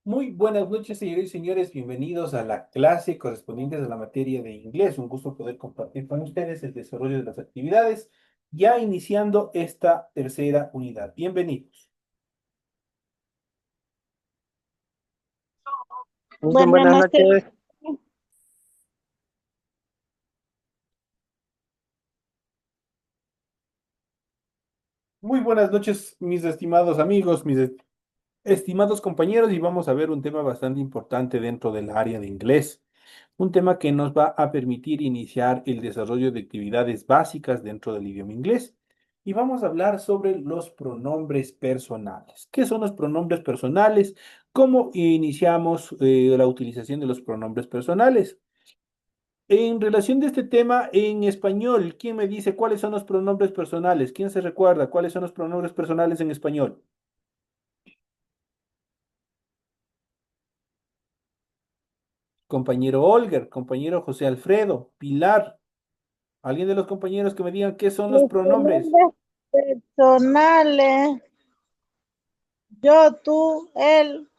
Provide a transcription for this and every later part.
Muy buenas noches, señores y señores. Bienvenidos a la clase correspondiente a la materia de inglés. Un gusto poder compartir con ustedes el desarrollo de las actividades, ya iniciando esta tercera unidad. Bienvenidos. Muy Buenas buenas noches. noches. Muy buenas noches, mis estimados amigos, estimados compañeros, y vamos a ver un tema bastante importante dentro del área de inglés. Un tema que nos va a permitir iniciar el desarrollo de actividades básicas dentro del idioma inglés. Y vamos a hablar sobre los pronombres personales. ¿Qué son los pronombres personales? ¿Cómo iniciamos la utilización de los pronombres personales? En relación de este tema, en español, ¿quién me dice cuáles son los pronombres personales? ¿Quién se recuerda cuáles son los pronombres personales en español? Compañero Olger, compañero José Alfredo, Pilar. ¿Alguien de los compañeros que me digan qué son los Los pronombres? pronombres personales, yo, tú, él.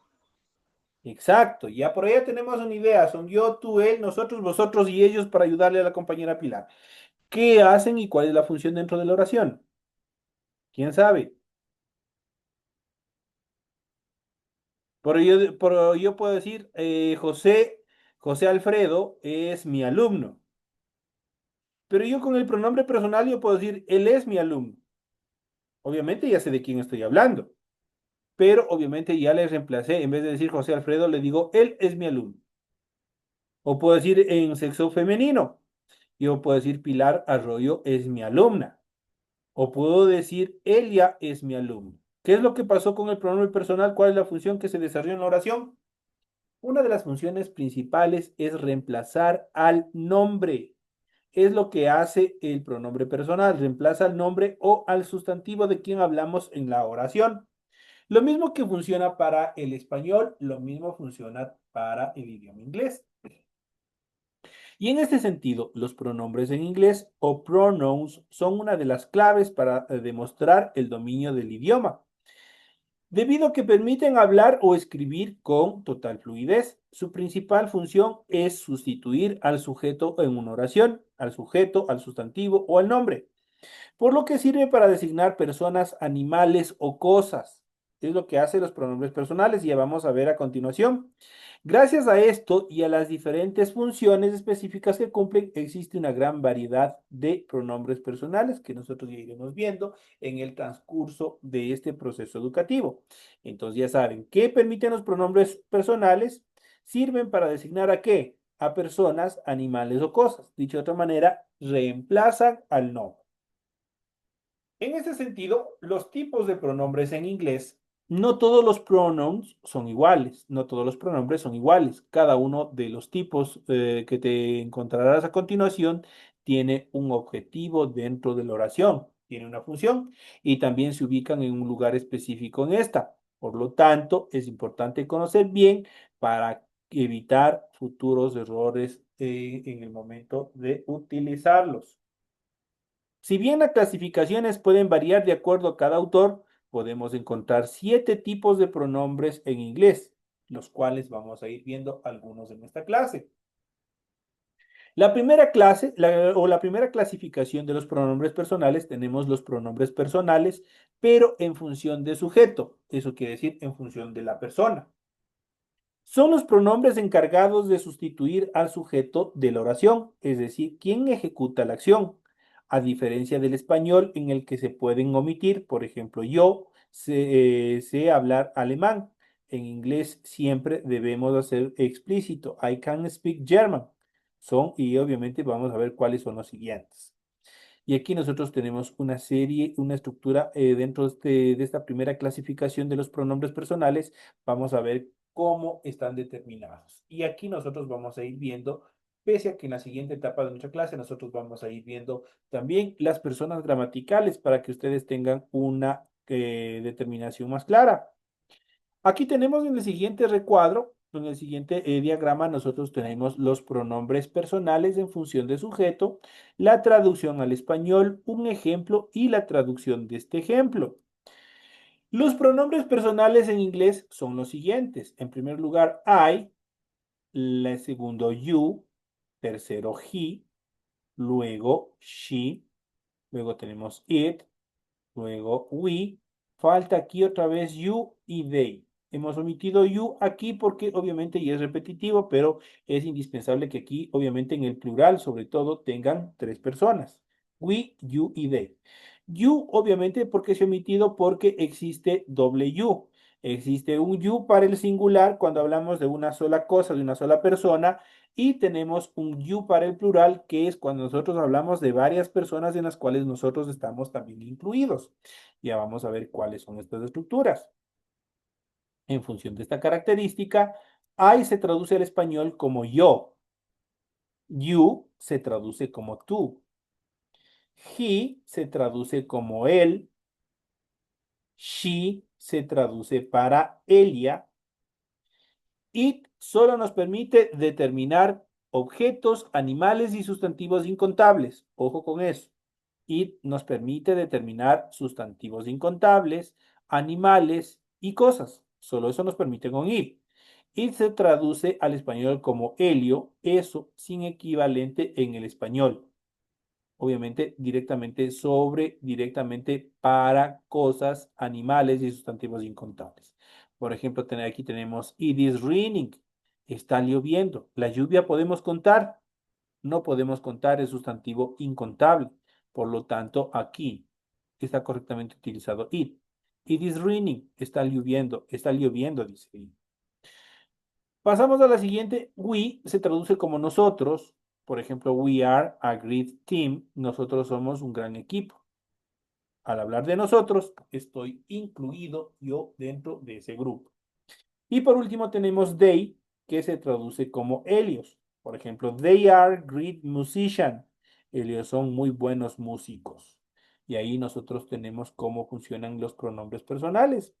Exacto, ya por allá tenemos una idea, son yo, tú, él, nosotros, vosotros y ellos para ayudarle a la compañera Pilar. ¿Qué hacen y cuál es la función dentro de la oración? ¿Quién sabe? Yo puedo decir, José Alfredo es mi alumno, pero yo con el pronombre personal yo puedo decir, él es mi alumno. Obviamente ya sé de quién estoy hablando, pero obviamente ya le reemplacé, en vez de decir José Alfredo, le digo, él es mi alumno. O puedo decir en sexo femenino, yo puedo decir Pilar Arroyo es mi alumna. O puedo decir, Elia es mi alumno. ¿Qué es lo que pasó con el pronombre personal? ¿Cuál es la función que se desarrolló en la oración? Una de las funciones principales es reemplazar al nombre. Es lo que hace el pronombre personal, reemplaza al nombre o al sustantivo de quien hablamos en la oración. Lo mismo que funciona para el español, lo mismo funciona para el idioma inglés. Y en este sentido, los pronombres en inglés o pronouns son una de las claves para demostrar el dominio del idioma, debido a que permiten hablar o escribir con total fluidez. Su principal función es sustituir al sujeto en una oración, al sujeto, al sustantivo o al nombre, por lo que sirve para designar personas, animales o cosas. Es lo que hacen los pronombres personales y ya vamos a ver a continuación. Gracias a esto y a las diferentes funciones específicas que cumplen, existe una gran variedad de pronombres personales que nosotros ya iremos viendo en el transcurso de este proceso educativo. Entonces ya saben, ¿qué permiten los pronombres personales? Sirven para designar a qué? A personas, animales o cosas. Dicho de otra manera, reemplazan al nombre. En ese sentido, los tipos de pronombres en inglés, no todos los pronouns son iguales, no todos los pronombres son iguales. Cada uno de los tipos que te encontrarás a continuación tiene un objetivo dentro de la oración, tiene una función y también se ubican en un lugar específico en esta. Por lo tanto, es importante conocer bien para evitar futuros errores en el momento de utilizarlos. Si bien las clasificaciones pueden variar de acuerdo a cada autor, podemos encontrar 7 tipos de pronombres en inglés, los cuales vamos a ir viendo algunos en esta clase. La primera clase o la primera clasificación de los pronombres personales tenemos los pronombres personales, pero en función de sujeto. Eso quiere decir en función de la persona. Son los pronombres encargados de sustituir al sujeto de la oración, es decir, quien ejecuta la acción, a diferencia del español en el que se pueden omitir, por ejemplo, yo sé hablar alemán. En inglés siempre debemos hacer explícito, I can speak German. Y obviamente vamos a ver cuáles son los siguientes. Y aquí nosotros tenemos una serie, una estructura dentro de esta primera clasificación de los pronombres personales. Vamos a ver cómo están determinados. Y aquí nosotros vamos a ir viendo, pese a que en la siguiente etapa de nuestra clase nosotros vamos a ir viendo también las personas gramaticales para que ustedes tengan una determinación más clara. Aquí tenemos en el siguiente recuadro, en el siguiente diagrama, nosotros tenemos los pronombres personales en función de sujeto, la traducción al español, un ejemplo y la traducción de este ejemplo. Los pronombres personales en inglés son los siguientes. En primer lugar, I, el segundo you, tercero he, luego she, luego tenemos it, luego we. Falta aquí otra vez you y they. Hemos omitido you aquí porque obviamente ya es repetitivo, pero es indispensable que aquí, obviamente en el plural, sobre todo, tengan tres personas. We, you y they. You, obviamente, porque se ha omitido porque existe doble you. Existe un you para el singular cuando hablamos de una sola cosa, de una sola persona, y tenemos un you para el plural, que es cuando nosotros hablamos de varias personas en las cuales nosotros estamos también incluidos. Ya vamos a ver cuáles son estas estructuras. En función de esta característica, I se traduce al español como yo. You se traduce como tú. He se traduce como él. She se traduce para ella. It solo nos permite determinar objetos, animales y sustantivos incontables. Ojo con eso. It nos permite determinar sustantivos incontables, animales y cosas. Solo eso nos permite con it. It se traduce al español como helio, eso sin equivalente en el español. Obviamente directamente para cosas, animales y sustantivos incontables. Por ejemplo, aquí tenemos it is raining, está lloviendo. La lluvia podemos contar, no podemos contar el sustantivo incontable. Por lo tanto, aquí está correctamente utilizado it. It is raining, está lloviendo, dice. Pasamos a la siguiente. We se traduce como nosotros. Por ejemplo, we are a great team. Nosotros somos un gran equipo. Al hablar de nosotros, estoy incluido yo dentro de ese grupo. Y por último tenemos they, que se traduce como ellos. Por ejemplo, they are great musicians. Ellos son muy buenos músicos. Y ahí nosotros tenemos cómo funcionan los pronombres personales.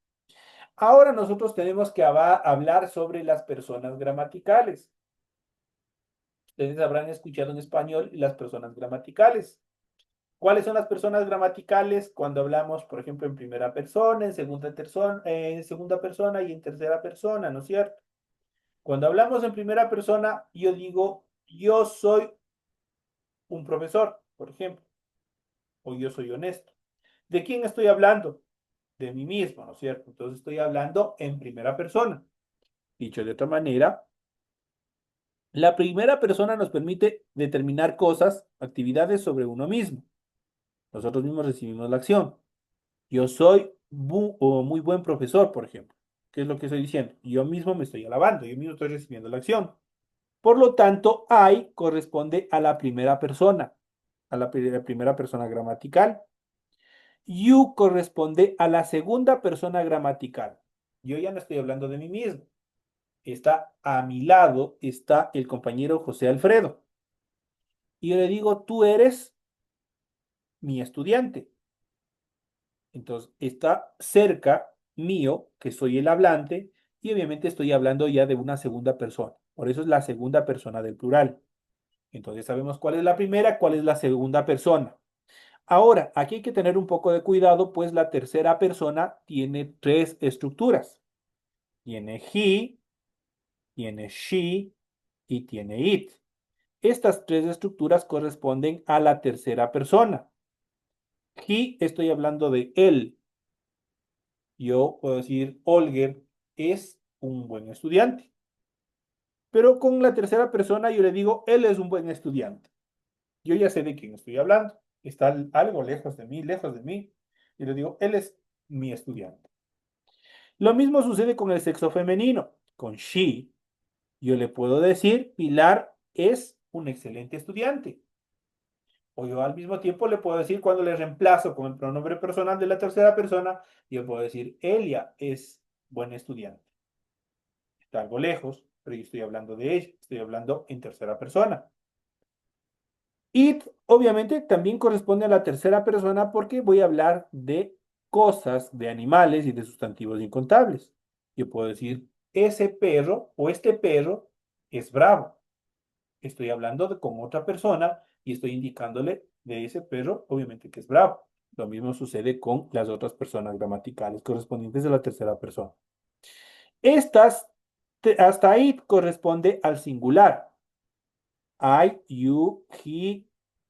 Ahora nosotros tenemos que hablar sobre las personas gramaticales. Ustedes habrán escuchado en español las personas gramaticales. ¿Cuáles son las personas gramaticales cuando hablamos, por ejemplo, en primera persona, en segunda persona y en tercera persona, ¿no es cierto? Cuando hablamos en primera persona, yo digo, yo soy un profesor, por ejemplo, o yo soy honesto. ¿De quién estoy hablando? De mí mismo, ¿no es cierto? Entonces estoy hablando en primera persona. Dicho de otra manera, la primera persona nos permite determinar cosas, actividades sobre uno mismo. Nosotros mismos recibimos la acción. Yo soy muy buen profesor, por ejemplo. ¿Qué es lo que estoy diciendo? Yo mismo me estoy alabando, yo mismo estoy recibiendo la acción. Por lo tanto, I corresponde a la primera persona, a la primera persona gramatical. You corresponde a la segunda persona gramatical. Yo ya no estoy hablando de mí mismo. Está a mi lado, está el compañero José Alfredo. Y yo le digo, tú eres mi estudiante. Entonces, está cerca mío, que soy el hablante, y obviamente estoy hablando ya de una segunda persona. Por eso es la segunda persona del plural. Entonces, sabemos cuál es la primera, cuál es la segunda persona. Ahora, aquí hay que tener un poco de cuidado, pues la tercera persona tiene tres estructuras. Tiene he, tiene she y tiene it. Estas tres estructuras corresponden a la tercera persona. He, estoy hablando de él. Yo puedo decir, Olger es un buen estudiante. Pero con la tercera persona yo le digo, él es un buen estudiante. Yo ya sé de quién estoy hablando. Está algo lejos de mí, lejos de mí. Y le digo, él es mi estudiante. Lo mismo sucede con el sexo femenino. Con she, yo le puedo decir, Pilar es un excelente estudiante. O yo al mismo tiempo le puedo decir, cuando le reemplazo con el pronombre personal de la tercera persona, yo puedo decir, Elia es buen estudiante. Está algo lejos, pero yo estoy hablando de ella, estoy hablando en tercera persona. It, obviamente, también corresponde a la tercera persona porque voy a hablar de cosas, de animales y de sustantivos incontables. Yo puedo decir, ese perro o este perro es bravo. Estoy hablando con otra persona y estoy indicándole de ese perro, obviamente, que es bravo. Lo mismo sucede con las otras personas gramaticales correspondientes a la tercera persona. Estas, hasta ahí corresponde al singular. I, you, he,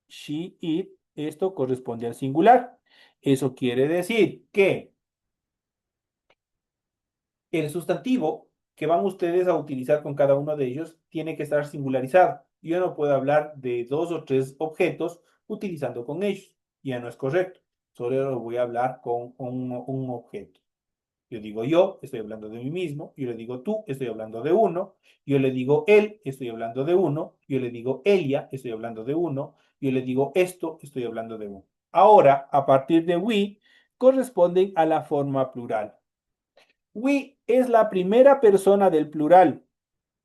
she, it. Esto corresponde al singular. Eso quiere decir que el sustantivo que van ustedes a utilizar con cada uno de ellos tiene que estar singularizado. Yo no puedo hablar de dos o tres objetos utilizando con ellos. Ya no es correcto. Solo voy a hablar con un objeto. Yo digo yo, estoy hablando de mí mismo. Yo le digo tú, estoy hablando de uno. Yo le digo él, estoy hablando de uno. Yo le digo ella, estoy hablando de uno. Yo le digo esto, estoy hablando de uno. Ahora, a partir de we, corresponden a la forma plural. We es la primera persona del plural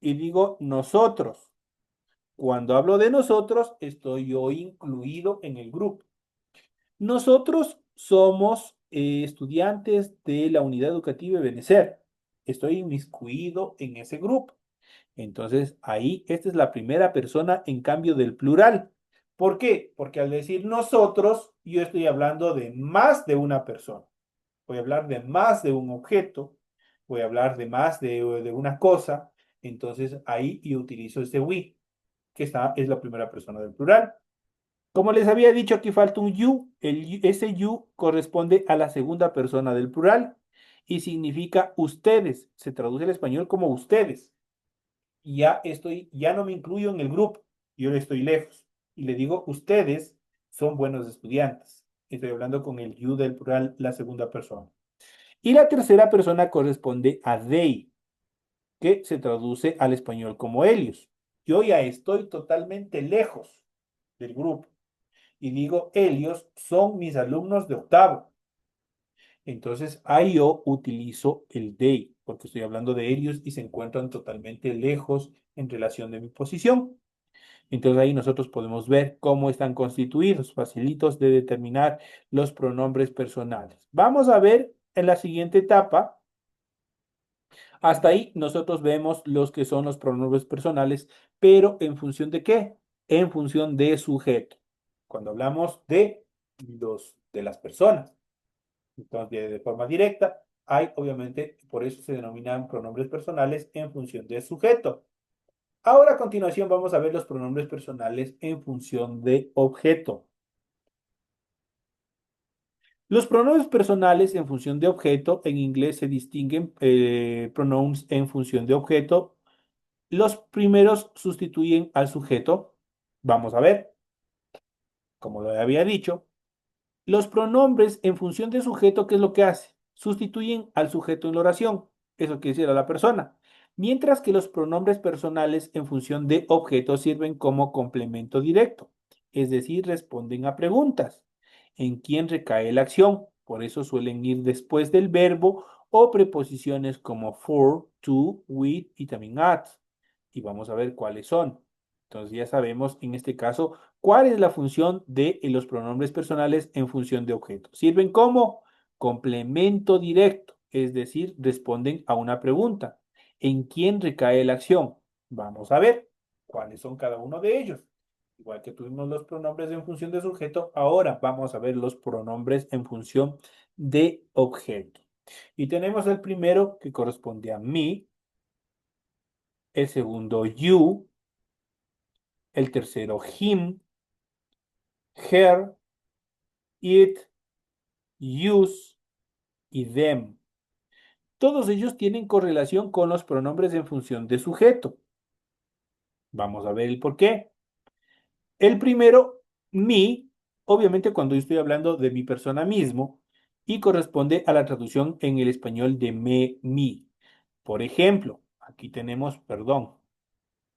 y digo nosotros. Cuando hablo de nosotros, estoy yo incluido en el grupo. Nosotros somos estudiantes de la unidad educativa de Benecer. Estoy inmiscuido en ese grupo. Entonces, ahí, esta es la primera persona en cambio del plural. ¿Por qué? Porque al decir nosotros, yo estoy hablando de más de una persona. Voy a hablar de más de un objeto, voy a hablar de más de una cosa, entonces ahí yo utilizo este we, que es la primera persona del plural. Como les había dicho, aquí falta un you, ese you corresponde a la segunda persona del plural y significa ustedes, se traduce al español como ustedes. Y ya no me incluyo en el grupo, yo estoy lejos y le digo ustedes son buenos estudiantes. Estoy hablando con el you del plural, la segunda persona. Y la tercera persona corresponde a they, que se traduce al español como ellos. Yo ya estoy totalmente lejos del grupo y digo, ellos son mis alumnos de octavo. Entonces ahí yo utilizo el they, porque estoy hablando de ellos y se encuentran totalmente lejos en relación de mi posición. Entonces ahí nosotros podemos ver cómo están constituidos, facilitos de determinar los pronombres personales. Vamos a ver en la siguiente etapa. Hasta ahí nosotros vemos los que son los pronombres personales, pero ¿en función de qué? En función de sujeto. Cuando hablamos de las personas, entonces de forma directa, hay obviamente, por eso se denominan pronombres personales en función de sujeto. Ahora a continuación vamos a ver los pronombres personales en función de objeto. Los pronombres personales en función de objeto, en inglés se distinguen pronouns en función de objeto. Los primeros sustituyen al sujeto. Vamos a ver, como lo había dicho, los pronombres en función de sujeto, ¿qué es lo que hace? Sustituyen al sujeto en la oración. Eso quiere decir a la persona. Mientras que los pronombres personales en función de objeto sirven como complemento directo. Es decir, responden a preguntas. ¿En quién recae la acción? Por eso suelen ir después del verbo o preposiciones como for, to, with y también at. Y vamos a ver cuáles son. Entonces ya sabemos en este caso cuál es la función de los pronombres personales en función de objeto. Sirven como complemento directo, es decir, responden a una pregunta. ¿En quién recae la acción? Vamos a ver cuáles son cada uno de ellos. Igual que tuvimos los pronombres en función de sujeto, ahora vamos a ver los pronombres en función de objeto. Y tenemos el primero que corresponde a mí, el segundo you, el tercero him, her, it, use y them. Todos ellos tienen correlación con los pronombres en función de sujeto. Vamos a ver el por qué. El primero, me, obviamente cuando yo estoy hablando de mi persona mismo y corresponde a la traducción en el español de me, mi. Por ejemplo, aquí tenemos, perdón,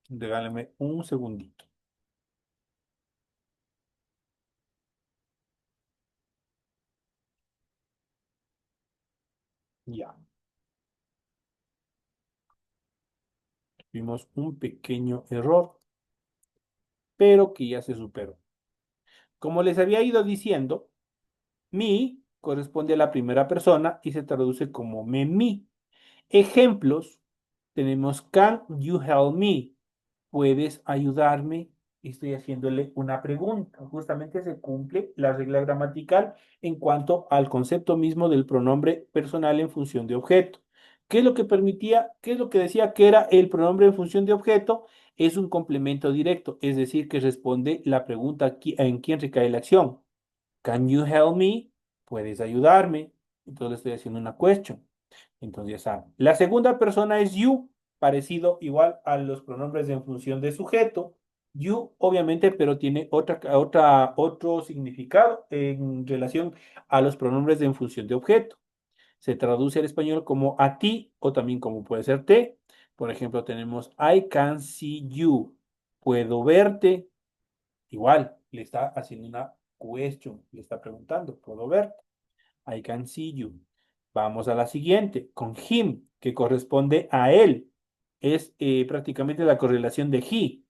regálame un segundito. Ya, tuvimos un pequeño error, pero que ya se superó. Como les había ido diciendo, me corresponde a la primera persona y se traduce como me, mi. Ejemplos, tenemos can you help me? ¿Puedes ayudarme? estoy haciéndole una pregunta. Justamente se cumple la regla gramatical en cuanto al concepto mismo del pronombre personal en función de objeto. ¿Qué es lo que permitía? ¿Qué es lo que decía que era el pronombre en función de objeto? Es un complemento directo, es decir, que responde la pregunta en quién recae la acción. Can you help me? ¿Puedes ayudarme? Entonces le estoy haciendo una question. Entonces ya saben. La segunda persona es you, parecido igual a los pronombres en función de sujeto. You, obviamente, pero tiene otro significado en relación a los pronombres en función de objeto. Se traduce al español como a ti o también como puede ser te. Por ejemplo, tenemos I can see you. Puedo verte. Igual, le está haciendo una question, le está preguntando, ¿puedo verte? I can see you. Vamos a la siguiente, con him, que corresponde a él. Es prácticamente la correlación de he.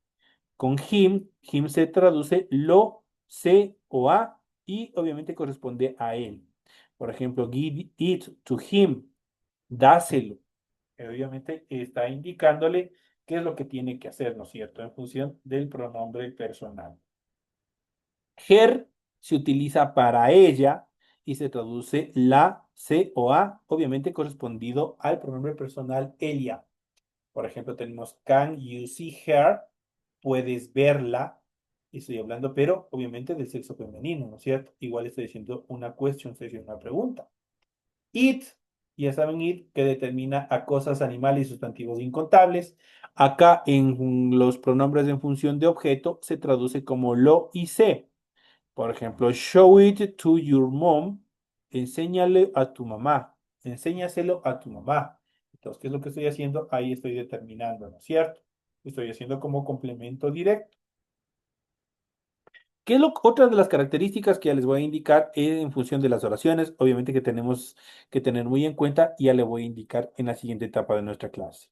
Con him se traduce lo, se o a y obviamente corresponde a él. Por ejemplo, give it to him, dáselo. Obviamente está indicándole qué es lo que tiene que hacer, ¿no es cierto? En función del pronombre personal. Her se utiliza para ella y se traduce la, se o a, obviamente correspondido al pronombre personal ella. Por ejemplo, tenemos can you see her? Puedes verla. Estoy hablando, pero obviamente del sexo femenino, ¿no es cierto? Igual estoy diciendo una question, estoy diciendo una pregunta. It, ya saben, it, que determina a cosas, animales y sustantivos incontables. Acá en los pronombres en función de objeto se traduce como lo y se. Por ejemplo, show it to your mom. Enséñale a tu mamá. Enséñaselo a tu mamá. Entonces, ¿qué es lo que estoy haciendo? Ahí estoy determinando, ¿no es cierto? Estoy haciendo como complemento directo. ¿Qué es otra de las características que ya les voy a indicar en función de las oraciones? Obviamente que tenemos que tener muy en cuenta y ya le voy a indicar en la siguiente etapa de nuestra clase.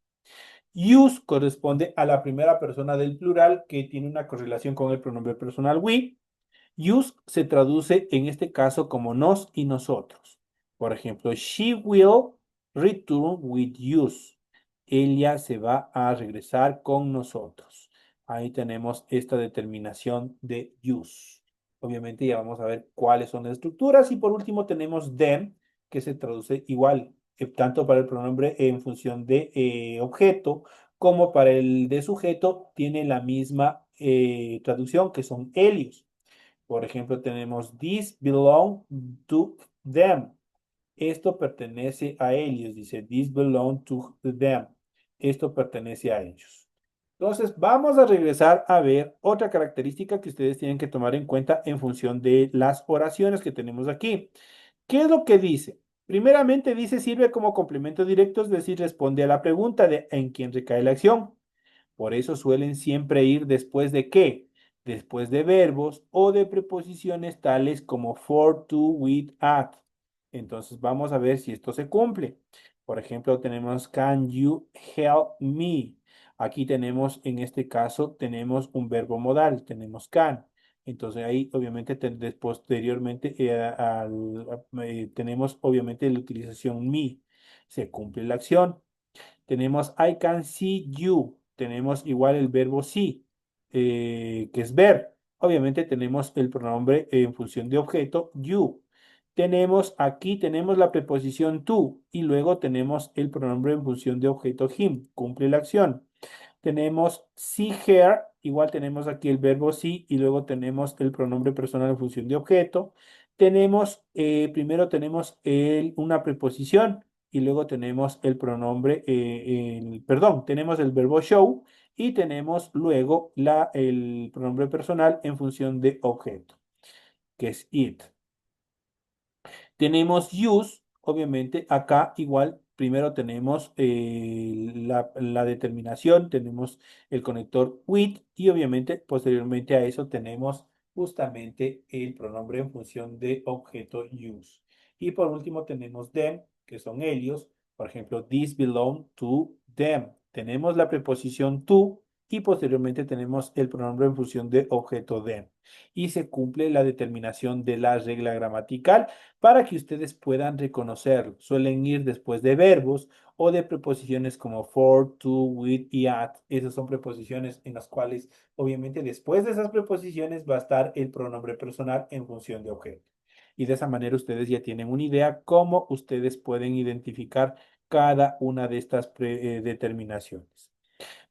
Use corresponde a la primera persona del plural que tiene una correlación con el pronombre personal we. Use se traduce en este caso como nos y nosotros. Por ejemplo, she will return with us. Ella se va a regresar con nosotros. Ahí tenemos esta determinación de use. Obviamente ya vamos a ver cuáles son las estructuras. Y por último tenemos them, que se traduce igual, tanto para el pronombre en función de objeto como para el de sujeto, tiene la misma traducción que son ellos. Por ejemplo, tenemos this belong to them. Esto pertenece a ellos. Dice this belong to them. Esto pertenece a ellos. Entonces, vamos a regresar a ver otra característica que ustedes tienen que tomar en cuenta en función de las oraciones que tenemos aquí. ¿Qué es lo que dice? Primeramente dice sirve como complemento directo, es decir, responde a la pregunta de en quién recae la acción. Por eso suelen siempre ir después de qué, después de verbos o de preposiciones tales como for, to, with, at. Entonces vamos a ver si esto se cumple. Por ejemplo, tenemos can you help me? Aquí tenemos, en este caso, tenemos un verbo modal, tenemos can. Entonces ahí obviamente posteriormente tenemos obviamente la utilización me. Se cumple la acción. Tenemos I can see you. Tenemos igual el verbo see, que es ver. Obviamente tenemos el pronombre en función de objeto, you. Tenemos la preposición to y luego tenemos el pronombre en función de objeto him. Cumple la acción. Tenemos see her, igual tenemos aquí el verbo see y luego tenemos el pronombre personal en función de objeto. Primero tenemos una preposición y luego tenemos el pronombre, perdón, tenemos el verbo show y tenemos luego el pronombre personal en función de objeto, que es it. Tenemos use, obviamente, acá igual, primero tenemos la determinación, tenemos el conector with y obviamente posteriormente a eso tenemos justamente el pronombre en función de objeto use. Y por último tenemos them, que son ellos. Por ejemplo, this belong to them. Tenemos la preposición to y posteriormente tenemos el pronombre en función de objeto them. Y se cumple la determinación de la regla gramatical para que ustedes puedan reconocerlo. Suelen ir después de verbos o de preposiciones como for, to, with y at. Esas son preposiciones en las cuales, obviamente, después de esas preposiciones va a estar el pronombre personal en función de objeto. Y de esa manera ustedes ya tienen una idea cómo ustedes pueden identificar cada una de estas determinaciones.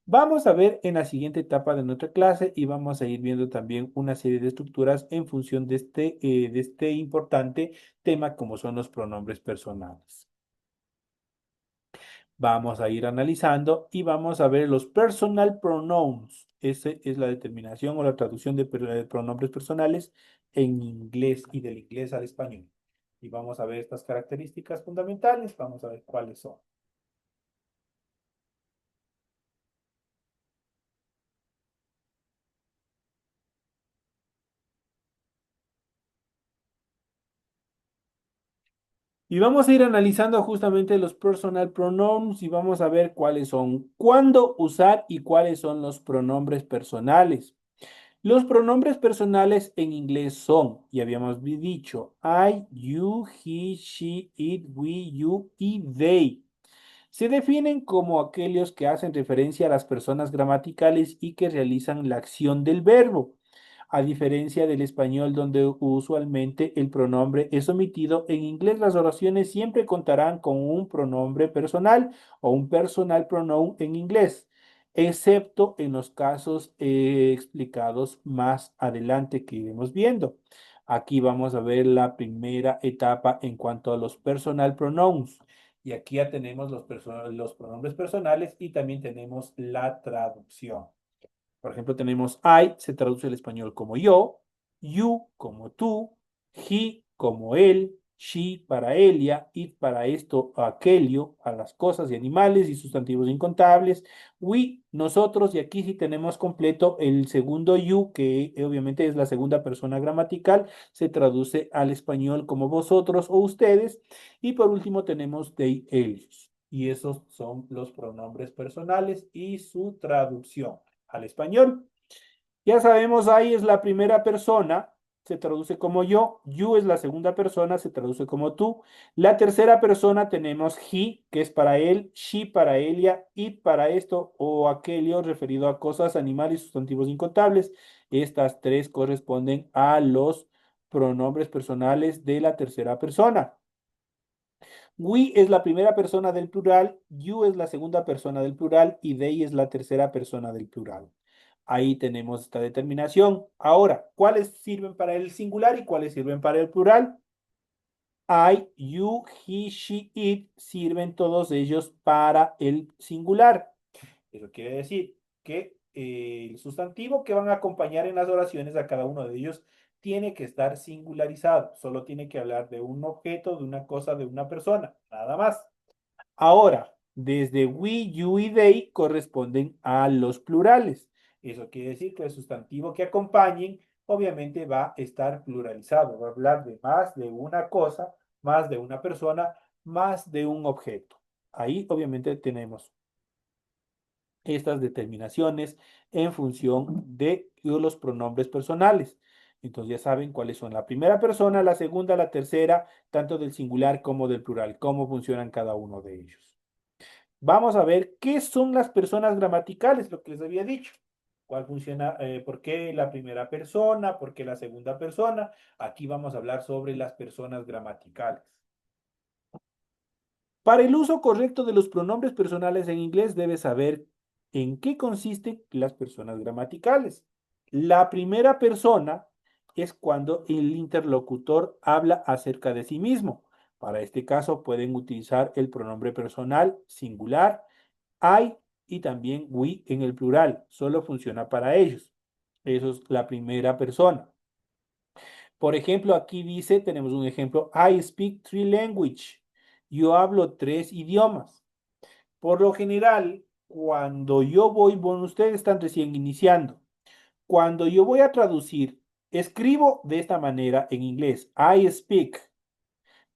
Vamos a ver en la siguiente etapa de nuestra clase y vamos a ir viendo también una serie de estructuras en función de este importante tema como son los pronombres personales. Vamos a ir analizando y vamos a ver los personal pronouns. Esa es la determinación o la traducción de pronombres personales en inglés y del inglés al español. Y vamos a ver estas características fundamentales. Vamos a ver cuáles son. Y vamos a ir analizando justamente los personal pronouns y vamos a ver cuáles son, cuándo usar y cuáles son los pronombres personales. Los pronombres personales en inglés son, y habíamos dicho, I, you, he, she, it, we, you y they. Se definen como aquellos que hacen referencia a las personas gramaticales y que realizan la acción del verbo, a diferencia del español donde usualmente el pronombre es omitido. En inglés las oraciones siempre contarán con un pronombre personal o un personal pronoun en inglés, excepto en los casos explicados más adelante que iremos viendo. Aquí vamos a ver la primera etapa en cuanto a los personal pronouns. Y aquí ya tenemos los pronombres personales y también tenemos la traducción. Por ejemplo, tenemos I, se traduce al español como yo, you como tú, he como él, she para ella, it para esto, aquello, a las cosas y animales y sustantivos incontables, we, nosotros, y aquí sí tenemos completo el segundo you, que obviamente es la segunda persona gramatical, se traduce al español como vosotros o ustedes, y por último tenemos they, ellos. Y esos son los pronombres personales y su traducción al español. Ya sabemos, I es la primera persona, se traduce como yo, you es la segunda persona, se traduce como tú. La tercera persona tenemos he, que es para él, she para ella, it para esto o aquello referido a cosas, animales, sustantivos incontables. Estas tres corresponden a los pronombres personales de la tercera persona. We es la primera persona del plural, you es la segunda persona del plural y they es la tercera persona del plural. Ahí tenemos esta determinación. Ahora, ¿cuáles sirven para el singular y cuáles sirven para el plural? I, you, he, she, it sirven todos ellos para el singular. Eso quiere decir que el sustantivo que van a acompañar en las oraciones a cada uno de ellos tiene que estar singularizado. Solo tiene que hablar de un objeto, de una cosa, de una persona, nada más. Ahora, desde we, you y they corresponden a los plurales. Eso quiere decir que el sustantivo que acompañen obviamente va a estar pluralizado, va a hablar de más de una cosa, más de una persona, más de un objeto. Ahí obviamente tenemos estas determinaciones en función de los pronombres personales. Entonces ya saben cuáles son la primera persona, la segunda, la tercera, tanto del singular como del plural, cómo funcionan cada uno de ellos. Vamos a ver qué son las personas gramaticales, lo que les había dicho. ¿Cuál funciona? ¿Por qué la primera persona? ¿Por qué la segunda persona? Aquí vamos a hablar sobre las personas gramaticales. Para el uso correcto de los pronombres personales en inglés, debes saber en qué consisten las personas gramaticales. La primera persona es cuando el interlocutor habla acerca de sí mismo. Para este caso pueden utilizar el pronombre personal singular, I y también we en el plural. Solo funciona para ellos. Eso es la primera persona. Por ejemplo, aquí dice, tenemos un ejemplo, I speak three languages. Yo hablo tres idiomas. Por lo general, cuando yo voy, bueno, ustedes están recién iniciando. Cuando yo voy a traducir, escribo de esta manera en inglés, I speak,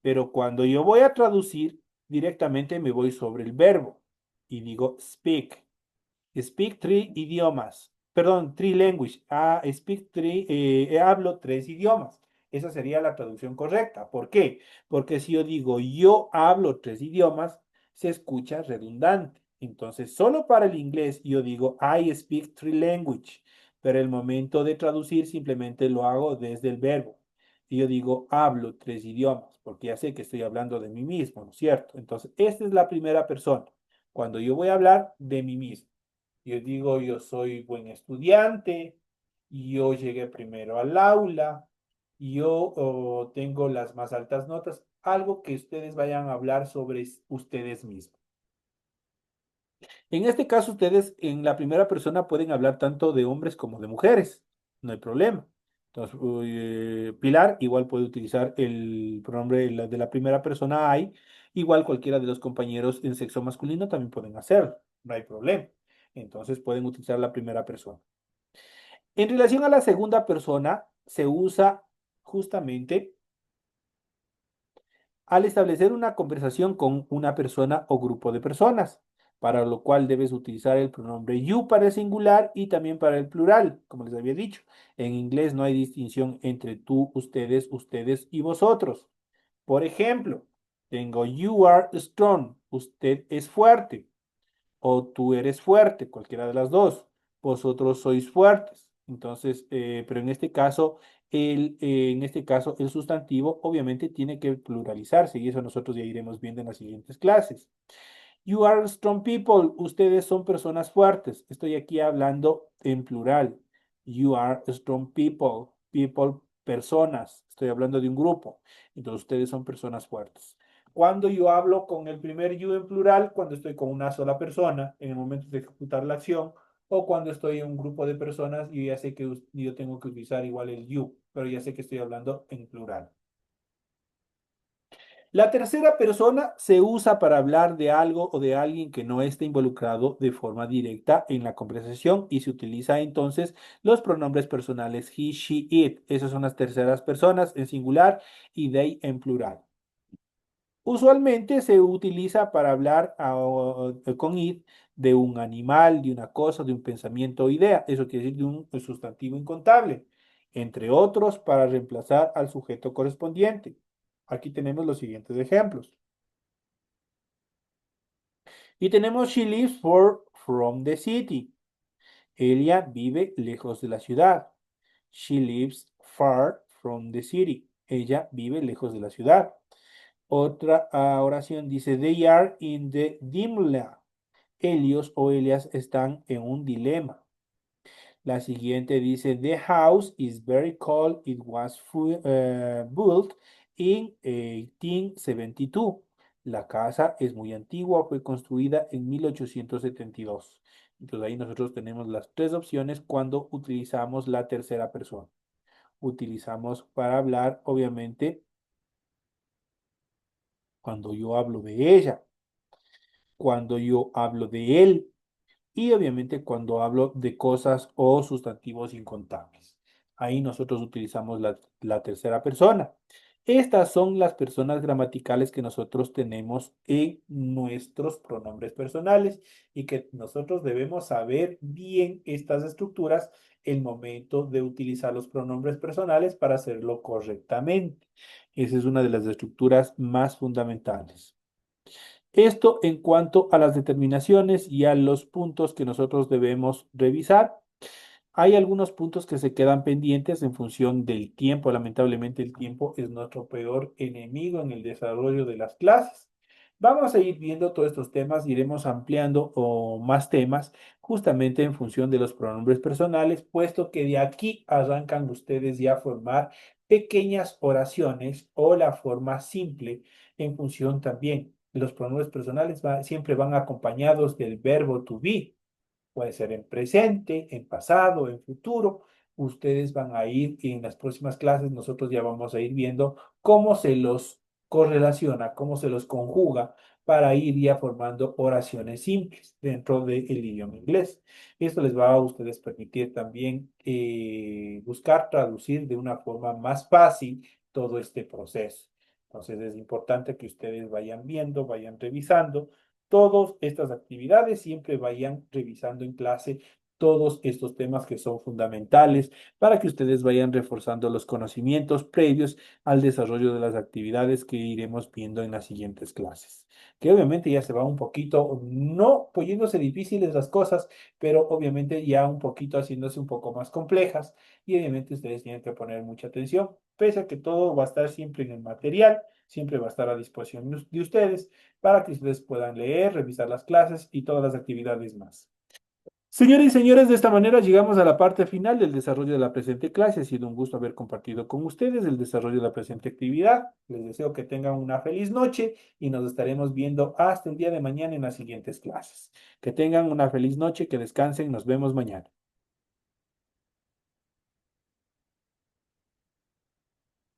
pero cuando yo voy a traducir, directamente me voy sobre el verbo y digo speak. Speak three idiomas. Perdón, three language. Speak three, hablo tres idiomas. Esa sería la traducción correcta. ¿Por qué? Porque si yo digo yo hablo tres idiomas, se escucha redundante. Entonces, solo para el inglés yo digo I speak three language, pero el momento de traducir simplemente lo hago desde el verbo. Y yo digo hablo tres idiomas, porque ya sé que estoy hablando de mí mismo, ¿no es cierto? Entonces, esta es la primera persona. Cuando yo voy a hablar de mí mismo, yo digo yo soy buen estudiante, yo llegué primero al aula, yo tengo las más altas notas, algo que ustedes vayan a hablar sobre ustedes mismos. En este caso, ustedes en la primera persona pueden hablar tanto de hombres como de mujeres, no hay problema. Entonces, Pilar igual puede utilizar el pronombre de la primera persona I, igual cualquiera de los compañeros en sexo masculino también pueden hacerlo, no hay problema. Entonces pueden utilizar la primera persona. En relación a la segunda persona, se usa justamente al establecer una conversación con una persona o grupo de personas, para lo cual debes utilizar el pronombre you para el singular y también para el plural, como les había dicho. En inglés no hay distinción entre tú, ustedes, ustedes y vosotros. Por ejemplo, tengo you are strong, usted es fuerte o tú eres fuerte, cualquiera de las dos. Vosotros sois fuertes. Entonces, pero en este caso, el sustantivo obviamente tiene que pluralizarse y eso nosotros ya iremos viendo en las siguientes clases. You are strong people. Ustedes son personas fuertes. Estoy aquí hablando en plural. You are strong people. People, personas. Estoy hablando de un grupo. Entonces, ustedes son personas fuertes. Cuando yo hablo con el primer you en plural, cuando estoy con una sola persona en el momento de ejecutar la acción, o cuando estoy en un grupo de personas y ya sé que yo tengo que utilizar igual el you, pero ya sé que estoy hablando en plural. La tercera persona se usa para hablar de algo o de alguien que no esté involucrado de forma directa en la conversación y se utiliza entonces los pronombres personales he, she, it. Esas son las terceras personas en singular y they en plural. Usualmente se utiliza para hablar con it de un animal, de una cosa, de un pensamiento o idea. Eso quiere decir de un sustantivo incontable, entre otros, para reemplazar al sujeto correspondiente. Aquí tenemos los siguientes ejemplos. Y tenemos she lives from the city. Ella vive lejos de la ciudad. She lives far from the city. Ella vive lejos de la ciudad. Otra oración dice, they are in the dilemma. Ellos o ellas están en un dilema. La siguiente dice, the house is very cold. It was built in 1872. La casa es muy antigua, fue construida en 1872. Entonces ahí nosotros tenemos las tres opciones cuando utilizamos la tercera persona. Utilizamos para hablar, obviamente, cuando yo hablo de ella, cuando yo hablo de él y obviamente cuando hablo de cosas o sustantivos incontables. Ahí nosotros utilizamos la tercera persona. Estas son las personas gramaticales que nosotros tenemos en nuestros pronombres personales y que nosotros debemos saber bien estas estructuras el momento de utilizar los pronombres personales para hacerlo correctamente. Esa es una de las estructuras más fundamentales. Esto en cuanto a las determinaciones y a los puntos que nosotros debemos revisar. Hay algunos puntos que se quedan pendientes en función del tiempo. Lamentablemente el tiempo es nuestro peor enemigo en el desarrollo de las clases. Vamos a ir viendo todos estos temas, iremos ampliando más temas justamente en función de los pronombres personales, puesto que de aquí arrancan ustedes ya a formar pequeñas oraciones o la forma simple en función también. Los pronombres personales siempre van acompañados del verbo to be. Puede ser en presente, en pasado, en futuro. Ustedes van a ir y en las próximas clases nosotros ya vamos a ir viendo cómo se los correlaciona, cómo se los conjuga para ir ya formando oraciones simples dentro del idioma inglés. Esto les va a ustedes permitir también buscar traducir de una forma más fácil todo este proceso. Entonces es importante que ustedes vayan viendo, vayan revisando todas estas actividades, siempre vayan revisando en clase todos estos temas que son fundamentales para que ustedes vayan reforzando los conocimientos previos al desarrollo de las actividades que iremos viendo en las siguientes clases. Que obviamente ya se va un poquito, no poniéndose difíciles las cosas, pero obviamente ya un poquito haciéndose un poco más complejas y obviamente ustedes tienen que poner mucha atención, pese a que todo va a estar siempre en el material, siempre va a estar a disposición de ustedes para que ustedes puedan leer, revisar las clases y todas las actividades más. Señores y señores, de esta manera llegamos a la parte final del desarrollo de la presente clase. Ha sido un gusto haber compartido con ustedes el desarrollo de la presente actividad. Les deseo que tengan una feliz noche y nos estaremos viendo hasta el día de mañana en las siguientes clases. Que tengan una feliz noche, que descansen, nos vemos mañana.